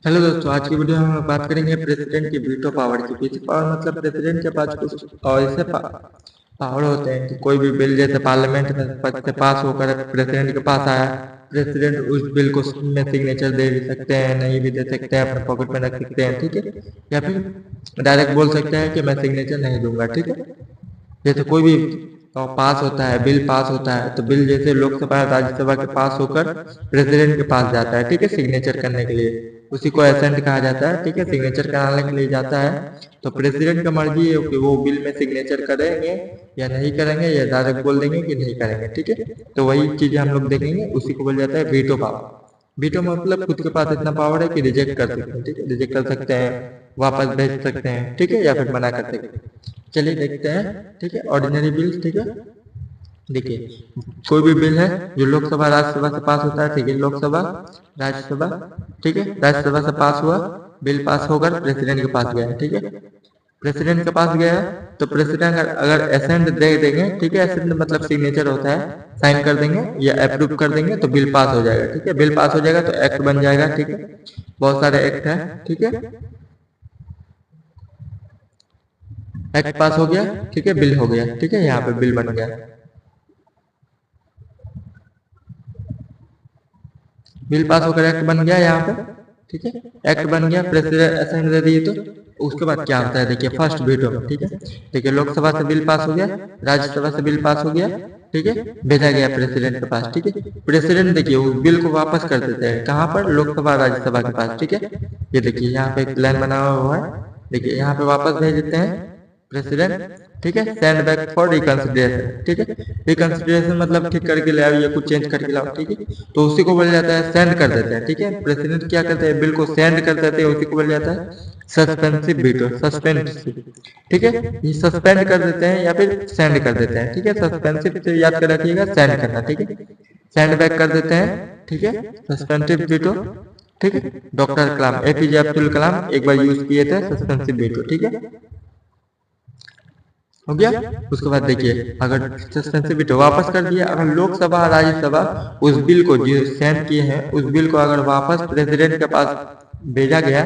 Hello दोस्तों, आज की वीडियो में हम बात करेंगे प्रेसिडेंट की वीटो पावर की। वीटो पावर मतलब प्रेसिडेंट के पास कुछ और ऐसे पावर होते हैं कि कोई भी बिल जैसे पार्लियामेंट में से पास होकर प्रेसिडेंट के पास आया, प्रेसिडेंट उस बिल को में सिग्नेचर दे भी सकते हैं, नहीं भी दे सकते हैं, अपने पॉकेट में रख सकते हैं, ठीक है। या फिर डायरेक्ट बोल सकते हैं कि मैं सिग्नेचर नहीं दूंगा, ठीक है। जैसे कोई भी पास होता है, बिल पास होता है, तो बिल जैसे लोकसभा राज्यसभा के पास होकर प्रेसिडेंट के पास जाता है, ठीक है, सिग्नेचर करने के लिए। उसी को एसेंट कहा जाता है, ठीक है। सिग्नेचर कराने के लिए जाता है, तो प्रेसिडेंट का मर्जी है कि वो बिल में सिग्नेचर करेंगे या नहीं करेंगे, या डायरेक्ट बोल देंगे कि नहीं करेंगे, ठीक है। तो वही चीजें हम लोग देखेंगे, उसी को बोल जाता है वीटो पावर। वीटो मतलब खुद के पास इतना पावर है कि रिजेक्ट कर सकते हैं, ठीक है, रिजेक्ट कर सकते हैं, वापस भेज सकते हैं, ठीक है, या फिर मना कर सकते हैं। चलिए देखते हैं, ठीक है। ऑर्डिनरी बिल, ठीक है। देखिए, कोई भी बिल है जो लोकसभा राज्यसभा से पास होता है, ठीक है, लोकसभा राज्यसभा, ठीक है, राज्यसभा से पास हुआ, बिल पास होकर प्रेसिडेंट के पास गया, ठीक है। प्रेसिडेंट के पास गया तो प्रेसिडेंट अगर एसेंट दे देंगे, ठीक है, एसेंट मतलब सिग्नेचर होता है, साइन कर देंगे या अप्रूव कर देंगे तो बिल पास हो जाएगा, ठीक है। बिल पास हो जाएगा तो एक्ट बन जाएगा, ठीक है। बहुत सारे एक्ट है, ठीक है। एक्ट पास हो गया, ठीक है, बिल हो गया, ठीक है, यहाँ पे बिल बन गया। बिल पास होकर एक्ट बन गया यहाँ पे, ठीक है। एक्ट बन गया, प्रेसिडेंट असेंट दे दिए तो उसके बाद क्या होता है, देखिए फर्स्ट वीटो, ठीक है। देखिए लोकसभा से बिल पास हो गया, राज्यसभा से बिल पास हो गया, ठीक है, भेजा गया प्रेसिडेंट के पास, ठीक है। प्रेसिडेंट देखिए उस बिल को वापस कर देते हैं, कहाँ पर, लोकसभा राज्यसभा के पास, ठीक है। ये देखिए यहाँ पे एक प्लान बना हुआ है, देखिए यहाँ पे वापस भेज देते हैं प्रेसिडेंट, ठीक है। सेंड बैक फॉर रिकंसिडरेशन, ठीक है। रिकंसिडरेशन मतलब ठीक करके ले आओ या कुछ चेंज करके लाओ, ठीक है। तो उसी को बोला जाता है सेंड कर देते हैं, ठीक है। प्रेसिडेंट क्या करते हैं, बिल को सेंड कर देते हैं, उसी को बोला जाता है सस्पेंसिव वीटो, सस्पेंसिव, ठीक है। ये सस्पेंड कर देते हैं या फिर सेंड कर देते हैं, ठीक है। सस्पेंसिव से याद कर रखिएगा, सेंड करना, ठीक है। सेंड बैक कर देते हैं, ठीक है, सस्पेंसिव वीटो, ठीक है। डॉक्टर कलाम, एपीजे अब्दुल कलाम एक बार यूज किए थे सस्पेंसिव वीटो, ठीक है, हो गया। उसके बाद देखिए अगर सस्पेंसिव वीटो वापस कर दिया, अगर लोकसभा राज्यसभा उस बिल को जो सेंड किए हैं उस बिल को अगर वापस प्रेसिडेंट के पास भेजा गया,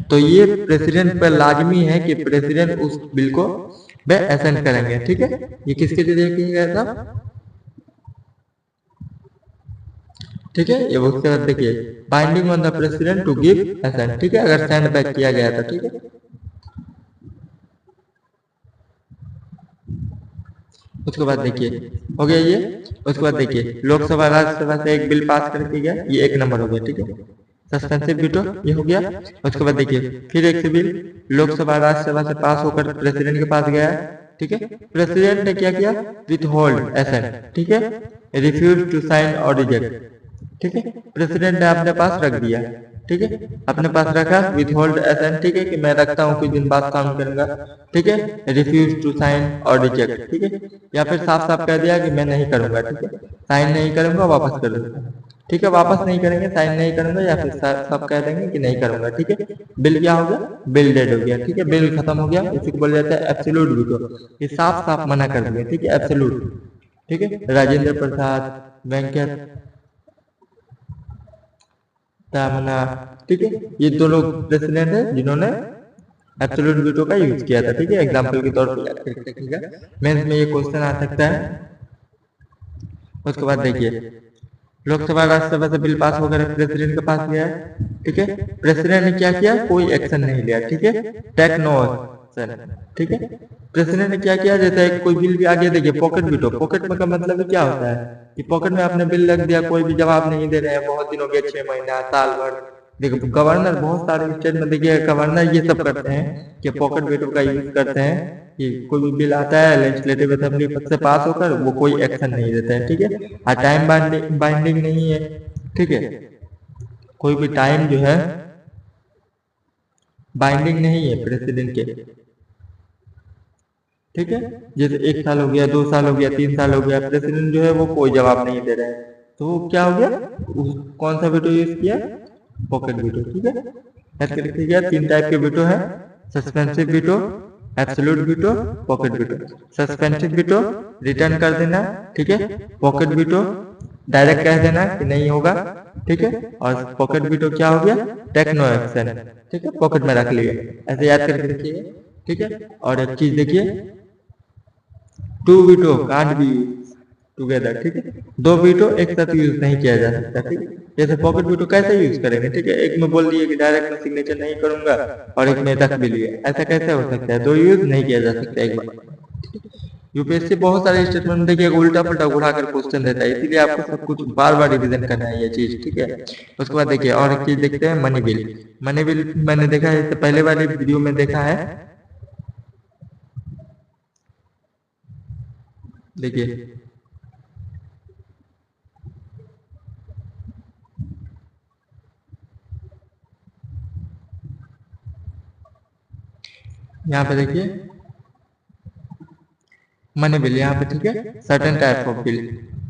तो ये प्रेसिडेंट पर लाजमी है कि प्रेसिडेंट उस बिल को वे असेंट करेंगे, ठीक है। ये किसके जरिए किया गया था, ठीक है। ये उसके बाद देखिए binding on the president to give assent, ठीक है, अगर सेंड बैक किया गया था, ठीक है। उसके बाद देखिए हो गया ये। उसके बाद देखिए लोकसभा राज्यसभा से एक बिल पास करके गया, ये एक नंबर हो गया, ठीक है, सस्पेंसिव वीटो, ये हो गया। उसके बाद देखिए फिर एक बिल लोकसभा राज्यसभा से पास होकर प्रेसिडेंट के पास गया, ठीक है। प्रेसिडेंट ने क्या किया, विथ होल्ड एसेंट, ठीक है, रिफ्यूज टू साइन और रिजेक्ट, ठीक है। प्रेसिडेंट ने अपने पास रख दिया, ठीक है, अपने पास रखा, विथ होल्ड एसेंट, ठीक है, कि मैं रखता हूँ, कुछ दिन बाद काम करूंगा, ठीक है। रिफ्यूज टू साइन और रिजेक्ट, ठीक है, या फिर साफ साफ कह दिया कि मैं नहीं करूंगा, ठीक है, साइन नहीं करूंगा, वापस कर दूंगा, ठीक है। वापस नहीं करेंगे, साइन नहीं करूंगा, या फिर सब कह देंगे कि नहीं करूंगा, ठीक है। बिल क्या हो गया, बिल डेड हो गया, ठीक है, बिल खत्म हो गया। इसी को बोला जाता है एब्सोल्यूट वीटो, ये साफ साफ मना कर दिया, ठीक है, एब्सोल्यूट, ठीक है। राजेंद्र प्रसाद, वेंकट मना, ठीक है, ये दो लोग प्रेसिडेंट है जिन्होंने एब्सोल्यूट वीटो का यूज किया था, ठीक है। एग्जांपल के तौर पर याद करके रखिएगा, मेंस में ये क्वेश्चन आ सकता है। उसके बाद देखिए लोकसभा राज्यसभा से बिल पास होकर प्रेसिडेंट के पास गया, ठीक है। प्रेसिडेंट ने क्या किया, कोई एक्शन नहीं लिया, ठीक है, टेक नो एक्शन, ठीक है। प्रेसिडेंट ने क्या किया, जैसे कोई बिल भी आ गया, देखिए पॉकेट वीटो, पॉकेट में का मतलब क्या होता है कि पॉकेट में आपने बिल रख दिया, कोई भी जवाब नहीं दे रहे हैं, बहुत दिन हो गए, 6 महीना, साल भर। देखो गवर्नर, बहुत सारे स्टेट में देखिए गवर्नर ये सब करते हैं कि पॉकेट वीटो का यूज करते हैं कि कोई भी बिल आता है लेजिस्लेटिव असेंबली से पास होकर वो कोई एक्शन नहीं देता है, ठीक है। और टाइम बाइंडिंग नहीं है, ठीक है, कोई भी टाइम जो है बाइंडिंग नहीं है प्रेसिडेंट के, ठीक है। जैसे 1 साल हो गया, 2 साल हो गया, 3 साल हो गया, प्रेसिडेंट जो है वो कोई जवाब नहीं दे रहे हैं, तो वो क्या हो गया, कौन सा वीटो यूज किया, पॉकेट वीटो, ठीक है। ऐसे लिखा गया 3 टाइप के वीटो है, suspensive veto, absolute veto, pocket veto. Suspensive veto return कर देना, ठीक है। पॉकेट वीटो डायरेक्ट कह देना कि नहीं होगा, ठीक है। और पॉकेट वीटो क्या हो गया, टेक नो एक्शन, ठीक है, पॉकेट में रख लिए, ऐसे याद करके रखिए, ठीक है। और एक चीज देखिए, two veto can't be together, ठीक है, दो वीटो एक साथ यूज नहीं किया जा सकता, ठीक है। जैसे पॉकेट वीटो कैसे यूज करेंगे, ठीक है, एक में बोल दिए कि डायरेक्ट में सिग्नेचर नहीं करूंगा और एक में रख भी लिए, ऐसा कैसे हो सकता है, दो यूज नहीं किया जा सकता एक बार। यूपीएससी बहुत सारे स्टेटमेंट देखिए उल्टा पुल्टा उड़ा कर क्वेश्चन देता है, इसीलिए आपको सब कुछ बार बार रिवीजन करना है ये चीज, ठीक है। उसके बाद देखिए और एक चीज देखते हैं, मनी बिल। मनी बिल मैंने देखा है, इससे पहले वाले वीडियो में देखा है, देखिए यहाँ पे देखिए मनी बिल यहाँ पे, ठीक है, सर्टेन टाइप ऑफ बिल,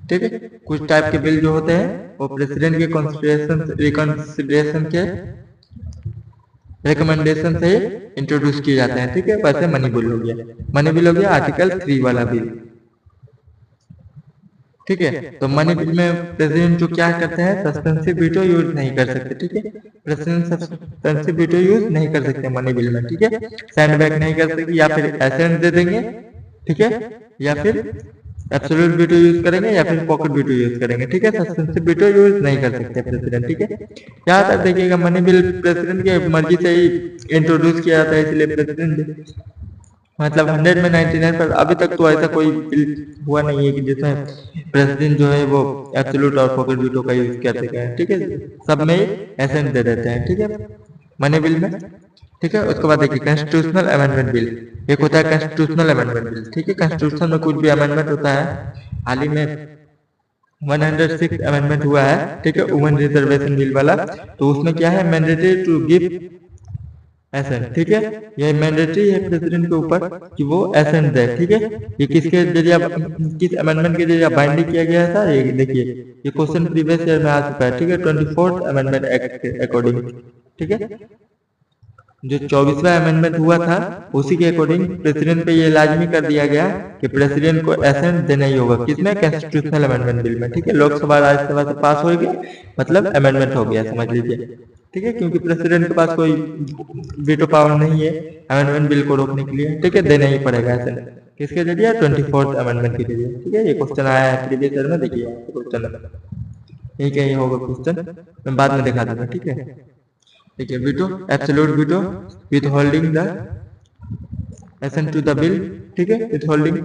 ठीक है, कुछ टाइप के बिल जो होते हैं वो प्रेसिडेंट के रिकंसिडरेशन के रिकमेंडेशन से इंट्रोड्यूस किए जाते हैं, ठीक है, वैसे मनी बिल हो गया। मनी बिल हो गया आर्टिकल 3 वाला बिल, ठीक है। तो मनी बिल में प्रेसिडेंट जो क्या करते हैं, सस्पेंसिव वीटो यूज नहीं कर सकते, ठीक है, प्रेसिडेंट सस्पेंसिव वीटो यूज नहीं कर सकते मनी बिल में, ठीक है, सैंड बैग नहीं कर सकते, या फिर एसेंट दे देंगे, ठीक है, या फिर एब्सोल्यूट वीटो यूज करेंगे या फिर पॉकेट वीटो यूज करेंगे, ठीक है, सस्पेंसिव वीटो यूज नहीं कर सकते प्रेसिडेंट, ठीक है। यहाँ तक देखिएगा मनी बिल प्रेसिडेंट की मर्जी से ही इंट्रोड्यूस किया जाता है, इसलिए प्रेसिडेंट मतलब 100 में 99 पर अभी तक तो ऐसा कोई बिल हुआ नहीं है कि जिसमें प्रेसिडेंट जो है वो एब्सोल्यूट और पॉकेट वीटो का यूज कर सके हैं, ठीक है, सब में एसेंट दे देते हैं, ठीक है, मनी बिल में, ठीक है। उसके बाद देखिए कॉन्स्टिट्यूशनल अमेंडमेंट बिल, एक होता है कॉन्स्टिट्यूशनल अमेंडमेंट बिल, ठीक है, कॉन्स्टिट्यूशन में कुछ भी अमेंडमेंट होता है, हाल ही में 106 अमेंडमेंट हुआ है, ठीक है, वुमेन रिजर्वेशन बिल वाला, तो उसमें क्या है, मैंडेटरी टू गिव एसेंट, ठीक है, ये मैंडेटरी है प्रेसिडेंट के ऊपर कि वो एसेंट दे, ठीक है। ये किसके जरिए, किस अमेंडमेंट के जरिए बाइंडिंग किया गया था, ये देखिए ये क्वेश्चन प्रीवियस ईयर में आ चुका है, ठीक है, 24th अमेंडमेंट एक्ट के अकॉर्डिंग, ठीक है, जो 24वां अमेंडमेंट हुआ था उसी के अकॉर्डिंग प्रेसिडेंट पे ये लाजमी कर दिया गया कि प्रेसिडेंट को एसेंट देना ही होगा, किसमें, कॉन्स्टिट्यूशनल अमेंडमेंट बिल में, ठीक है, लोकसभा राज्यसभा से पास हो गया, मतलब अमेंडमेंट हो गया समझ लीजिए, ठीक है, क्योंकि प्रेसिडेंट के पास कोई वीटो पावर नहीं है अमेंडमेंट बिल को रोकने के लिए, ठीक है, देना ही पड़ेगा एसेंट, किसके जरिए, 24th अमेंडमेंट के जरिए, ठीक है। ये क्वेश्चन आया है प्रीवियस ईयर में, देखिए क्वेश्चन यही कहीं होगा क्वेश्चन, मैं बाद में दिखा दूंगा, ठीक है। देखिए veto, absolute veto, with holding the assent to the bill, ठीक है, विथ होल्डिंग।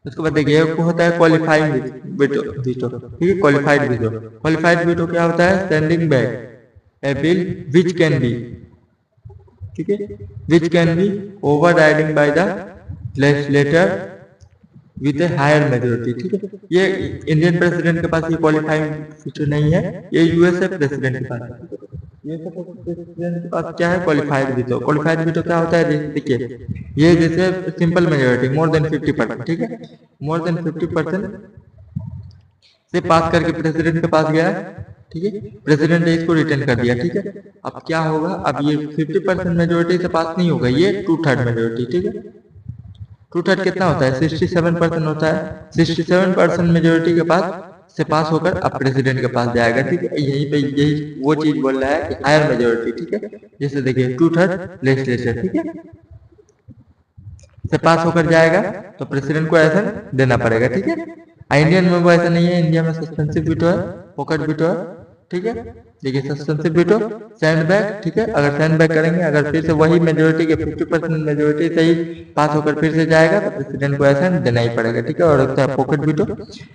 उसके बाद देखिए एक होता है क्वालिफाइड वीटो, वीटो, ठीक है, क्वालिफाइड वीटो। क्वालिफाइड वीटो क्या होता है, standing back a bill which can be, ठीक है, which can be overriding by the legislator with a higher majority, ठीक है। ये इंडियन प्रेसिडेंट के पास ये क्वालिफाइंग फीचर नहीं है, ये यूएसए प्रेसिडेंट के पास है, यूएसए प्रेसिडेंट के पास क्या है, क्वालिफाइड वीटो। क्वालिफाइड वीटो क्या होता है, देखिए ये जैसे सिंपल मेजोरिटी मोर देन 50%, ठीक है, मोर देन 50% से पास करके प्रेसिडेंट के पास गया, ठीक है, प्रेसिडेंट ने इसको रिटर्न कर दिया, ठीक है। अब क्या होगा, अब ये 50% मेजोरिटी से पास नहीं होगा, ये 2/3 मेजोरिटी, ठीक है, 2/3 कितना होता है, 67% होता है, 67% मेजोरिटी के पास से पास होकर अब प्रेसिडेंट के पास जाएगा, ठीक है। यहीं पे यही वो चीज बोल रहा है कि हायर मेजोरिटी, ठीक है, जैसे देखिए 2/3 लेजिस्लेचर, ठीक है, से पास होकर जाएगा तो प्रेसिडेंट को ऐसा देना पड़ेगा, ठीक है। इंडियन में वो ऐसा नहीं है, इंडिया में सस्पेंसिव वीटो है, पॉकेट वीटो है, ठीक है। देखिए सस्पेंसिव वीटो, सैंड बैग, ठीक है, अगर सैंड बैग करेंगे, अगर फिर से वही मेजोरिटी के 50% मेजोरिटी से ही पास होकर फिर से जाएगा तो प्रेसिडेंट को ऐसा देना ही पड़ेगा, ठीक है। और होता है पॉकेट वीटो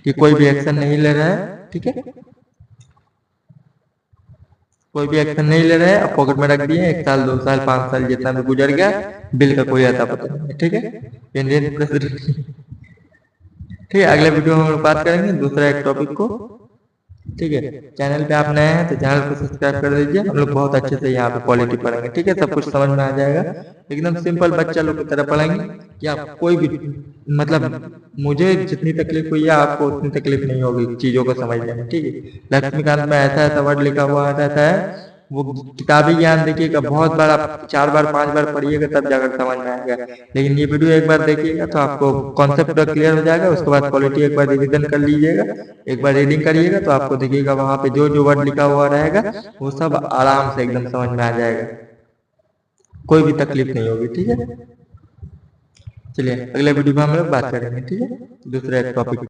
कि कोई भी एक्शन नहीं ले रहा है, ठीक है, कोई भी एक्शन नहीं ले रहे हैं, अब पॉकेट में रख दिए, 1 साल 2 साल 5 साल जितना भी गुजर गया, बिल का कोई आता पता नहीं, ठीक है, इंडियन प्रेसिडेंट, ठीक है। अगले वीडियो में हम बात करेंगे दूसरा एक टॉपिक को, ठीक है। चैनल पे आप नए हैं तो चैनल को सब्सक्राइब कर दीजिए, हम लोग बहुत अच्छे से यहाँ पे पॉलिटी पढ़ेंगे, ठीक है, सब कुछ समझ में आ जाएगा, एकदम सिंपल बच्चा लोग की तरह पढ़ेंगे कि आप कोई भी मतलब मुझे जितनी तकलीफ हुई है आपको उतनी तकलीफ नहीं होगी चीजों को समझने में, ठीक है। लक्ष्मीकांत में ऐसा ऐसा वर्ड लिखा हुआ रहता है वो किताबी ज्ञान देखिएगा बहुत बार, आप 4 बार 5 बार पढ़िएगा तब जाकर समझ में आएगा। लेकिन ये वीडियो एक बार देखिएगा तो आपको कॉन्सेप्ट पूरा क्लियर हो जाएगा। उसके बाद क्वालिटी एक बार रिवीजन कर लीजिएगा, एक बार रीडिंग करिएगा तो आपको देखिएगा वहां पे जो जो वर्ड लिखा हुआ रहेगा वो सब आराम से एकदम समझ में आ जाएगा, कोई भी तकलीफ नहीं होगी। ठीक है, चलिए अगले वीडियो में हम लोग बात करेंगे। ठीक है, दूसरे टॉपिक।